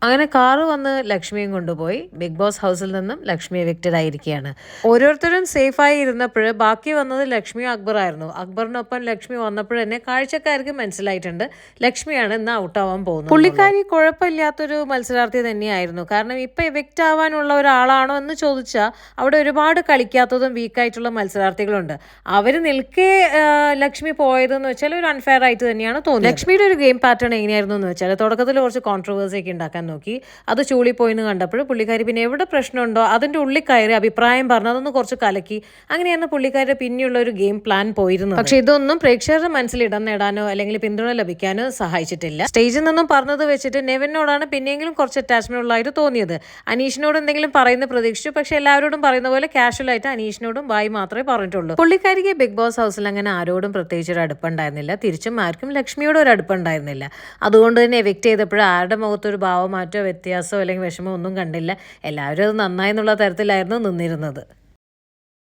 അങ്ങനെ കാറ് വന്ന് ലക്ഷ്മിയും കൊണ്ടുപോയി. ബിഗ് ബോസ് ഹൗസിൽ നിന്നും ലക്ഷ്മി എവിക്റ്റഡ് ആയിരിക്കുകയാണ്. ഓരോരുത്തരും സേഫായി ഇരുന്നപ്പോൾ ബാക്കി വന്നത് ലക്ഷ്മിയും അക്ബറായിരുന്നു. അക്ബറിനൊപ്പം ലക്ഷ്മി വന്നപ്പോൾ തന്നെ കാഴ്ചക്കാർക്ക് മനസ്സിലായിട്ടുണ്ട് ലക്ഷ്മിയാണ് ഇന്ന് ഔട്ടാവാൻ പോകുന്നത്. പുള്ളിക്കാരി കുഴപ്പമില്ലാത്തൊരു മത്സരാർത്ഥി തന്നെയായിരുന്നു. കാരണം ഇപ്പം എവിക്റ്റ് ആവാനുള്ള ഒരാളാണോ എന്ന് ചോദിച്ചാൽ അവിടെ ഒരുപാട് കളിക്കാത്തതും വീക്കായിട്ടുള്ള മത്സരാർത്ഥികളുണ്ട്. അവർ നിൽക്കെ ലക്ഷ്മി പോയതെന്ന് വെച്ചാൽ ഒരു അൺഫെയർ ആയിട്ട് തന്നെയാണ് തോന്നുന്നത്. ലക്ഷ്മിയുടെ ഒരു ഗെയിം പാറ്റേൺ എങ്ങനെയായിരുന്നു എന്ന് വെച്ചാൽ തുടക്കത്തിൽ കുറച്ച് കോൺട്രവേഴ്സി ഒക്കെ ഉണ്ടാക്കാൻ നോക്കി. അത് ചൂളിപ്പോയിന്ന് കണ്ടപ്പോൾ പുള്ളിക്കാരി പിന്നെ എവിടെ പ്രശ്നമുണ്ടോ അതിൻ്റെ ഉള്ളിൽ കയറി അഭിപ്രായം പറഞ്ഞു അതൊന്ന് കുറച്ച് കലക്കി. അങ്ങനെയാണ് പുള്ളിക്കാരുടെ പിന്നെയുള്ള ഒരു ഗെയിം പ്ലാൻ പോയിരുന്നത്. പക്ഷെ ഇതൊന്നും പ്രേക്ഷകരുടെ മനസ്സിൽ ഇടം നേടാനോ അല്ലെങ്കിൽ പിന്തുണ ലഭിക്കാനോ സഹായിച്ചിട്ടില്ല. സ്റ്റേജിൽ നിന്നും പറഞ്ഞത് വെച്ചിട്ട് നെവിനോടാണ് പിന്നെയെങ്കിലും കുറച്ച് അറ്റാച്ച്മെന്റ് ഉള്ളതായിട്ട് തോന്നിയത്. അനീഷിനോട് എന്തെങ്കിലും പറയുന്ന പ്രതീക്ഷിച്ചു. പക്ഷെ എല്ലാവരോടും പറയുന്ന പോലെ കാഷ്വൽ ആയിട്ട് അനീഷിനോടും ബായി മാത്രമേ പറഞ്ഞിട്ടുള്ളൂ. പുള്ളിക്കാരിക്ക് ബിഗ് ബോസ് ഹൗസിൽ അങ്ങനെ ആരോടും പ്രത്യേകിച്ച് ഒരു അടുപ്പുണ്ടായിരുന്നില്ല. തിരിച്ചും ആർക്കും ലക്ഷ്മിയോട് ഒരു അടുപ്പുണ്ടായിരുന്നില്ല. അതുകൊണ്ട് തന്നെ എവിക്റ്റ് ചെയ്തപ്പോൾ ആരുടെ മുഖത്തൊരു ഭാവമാറ്റോ വ്യത്യാസമോ അല്ലെങ്കിൽ വിഷമോ ഒന്നും കണ്ടില്ല. എല്ലാവരും അത് നന്നായി എന്നുള്ള തരത്തിലായിരുന്നു നിന്നിരുന്നത്.